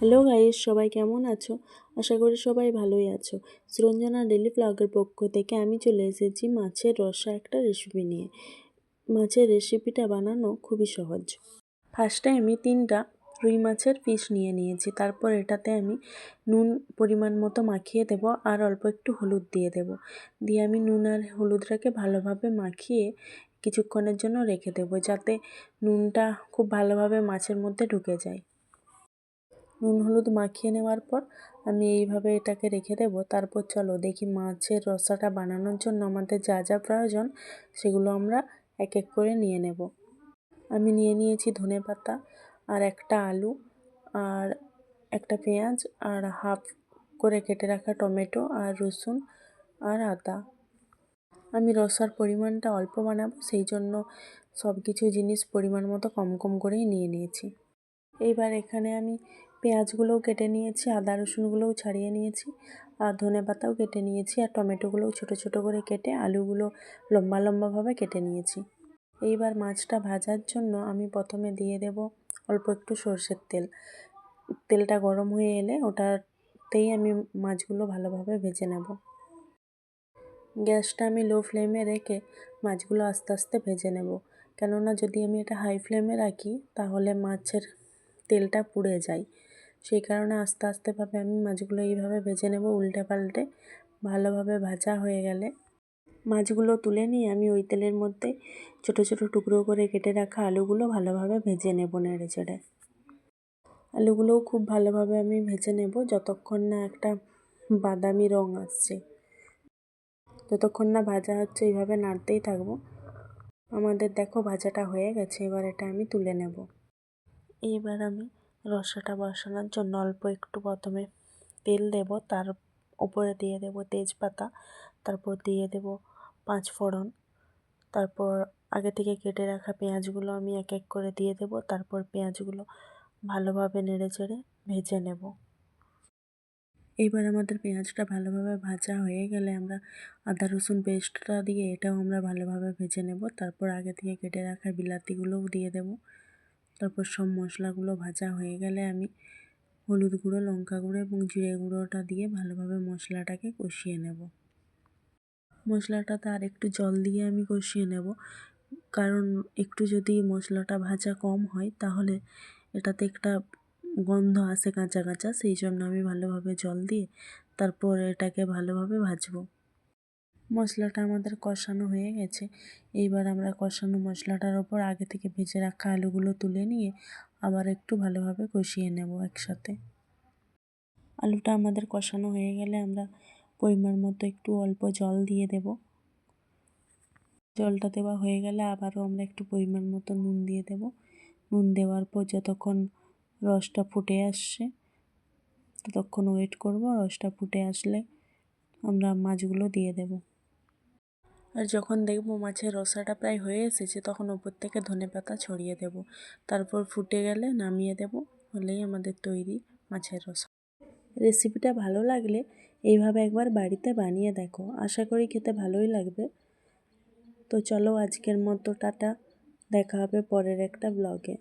Hello guys, সবাই কেমন আছো? আশা করি সবাই ভালোই আছো। সুরঞ্জনা ডেলি ব্লগের পক্ষ থেকে আমি চলে এসেছি মাছের রসা একটা রেসিপি নিয়ে। মাছের রেসিপিটা বানানো খুবই সহজ। ফার্স্টে আমি 3টা রুই মাছের পিস নিয়ে নিয়েছি। তারপর এটাতে আমি নুন পরিমাণ মতো মাখিয়ে দেব আর অল্প একটু হলুদ দিয়ে দেব। দিয়ে আমি নুন আর হলুদটাকে ভালোভাবে মাখিয়ে কিছুক্ষণের জন্য রেখে দেব, যাতে নুনটা খুব ভালোভাবে মাছের মধ্যে ঢুকে যায়। নুন হলুদ মাখিয়ে নেওয়ার পর আমি এইভাবে এটাকে রেখে দেব। তারপর চলো দেখি মাছের রসাটা বানানোর জন্য আমাদের যা যা প্রয়োজন সেগুলো আমরা এক এক করে নিয়ে নেব। আমি নিয়ে নিয়েছি ধনেপাতা আর একটা আলু আর একটা পেঁয়াজ আর হাফ করে কেটে রাখা টমেটো আর রসুন আর আদা। আমি রসার পরিমাণটা অল্প বানাবো, সেই জন্য সব কিছু জিনিস পরিমাণ মতো কম কম করেই নিয়ে নিয়েছি। এইবার এখানে আমি পেঁয়াজগুলোও কেটে নিয়েছি, আদা রসুনগুলোও ছাড়িয়ে নিয়েছি আর ধনেপাতাও কেটে নিয়েছি আর টমেটোগুলোও ছোট ছোট করে কেটে আলুগুলো লম্বা লম্বাভাবে কেটে নিয়েছি। এইবার মাছটা ভাজার জন্য আমি প্রথমে দিয়ে দেব অল্প একটু সর্ষের তেল। তেলটা গরম হয়ে এলে ওটাতেই আমি মাছগুলো ভালোভাবে ভেজে নেব। গ্যাসটা আমি লো ফ্লেমে রেখে মাছগুলো আস্তে আস্তে ভেজে নেব, কেননা যদি আমি এটা হাই ফ্লেমে রাখি তাহলে মাছের তেলটা পুড়ে যায়। সেই কারণে আস্তে আস্তেভাবে আমি মাছগুলো এইভাবে ভেজে নেব উল্টে পাল্টে। ভালোভাবে ভাজা হয়ে গেলে মাছগুলো তুলে নিয়ে আমি ওই তেলের মধ্যে ছোট ছোট টুকরো করে কেটে রাখা আলুগুলো ভালোভাবে ভেজে নেব নেড়ে চেড়ে। আলুগুলোও খুব ভালোভাবে আমি ভেজে নেব যতক্ষণ না একটা বাদামি রং আসছে। যতক্ষণ না ভাজা হচ্ছে এইভাবে নাড়তেই থাকবো। আমাদের দেখো ভাজাটা হয়ে গেছে, এবার এটা আমি তুলে নেব। এইবার আমি রসাটা বসানোর জন্য অল্প একটু প্রথমে তেল দেব, তার উপরে দিয়ে দেব তেজপাতা, তারপর দিয়ে দেব 5 ফোড়ন, তারপর আগে থেকে কেটে রাখা পেঁয়াজগুলো আমি এক এক করে দিয়ে দেব। তারপর পেঁয়াজগুলো ভালোভাবে নেড়ে চেড়ে ভেজে নেব। এইবার আমাদের পেঁয়াজটা ভালোভাবে ভাজা হয়ে গেলে আমরা আদা রসুন পেস্টটা দিয়ে এটাও আমরা ভালোভাবে ভেজে নেব। তারপর আগে থেকে কেটে রাখা বিলাতিগুলোও দিয়ে দেব। তারপর সব মশলাগুলো ভাজা হয়ে গেলে আমি হলুদ গুঁড়ো, লঙ্কা গুঁড়ো এবং জিরে গুঁড়োটা দিয়ে ভালোভাবে মশলাটাকে কষিয়ে নেব। মশলাটাতে আর একটু জল দিয়ে আমি কষিয়ে নেব, কারণ একটু যদি মশলাটা ভাজা কম হয় তাহলে এটাতে একটা গন্ধ আসে কাঁচা কাঁচা। সেই জন্য আমি ভালোভাবে জল দিয়ে তারপর এটাকে ভালোভাবে ভাজবো। মশলাটা আমাদের কষানো হয়ে গেছে। এইবার আমরা কষানো মশলাটার ওপর আগে থেকে ভেজে রাখা আলুগুলো তুলে নিয়ে আবার একটু ভালোভাবে কষিয়ে নেব একসাথে। আলুটা আমাদের কষানো হয়ে গেলে আমরা পরিমাণ মতো একটু অল্প জল দিয়ে দেব। জলটা দেওয়া হয়ে গেলে আবারও আমরা একটু পরিমাণ মতো নুন দিয়ে দেব। নুন দেওয়ার পর যতক্ষণ রসটা ফুটে আসছে ততক্ষণ ওয়েট করব। রসটা ফুটে আসলে আমরা মাছগুলো দিয়ে দেব। আর যখন দেখব মাছের রসাটা প্রায় হয়ে এসেছে তখন ওপর থেকে ধনেপাতা ছড়িয়ে দেব। তারপর ফুটে গেলে নামিয়ে দেব। হলেই আমাদের তৈরি মাছের রসা। রেসিপিটা ভালো লাগলে এইভাবে একবার বাড়িতে বানিয়ে দেখো, আশা করি খেতে ভালোই লাগবে। তো চলো আজকের মতো টাটা, দেখা হবে পরের একটা ব্লগে।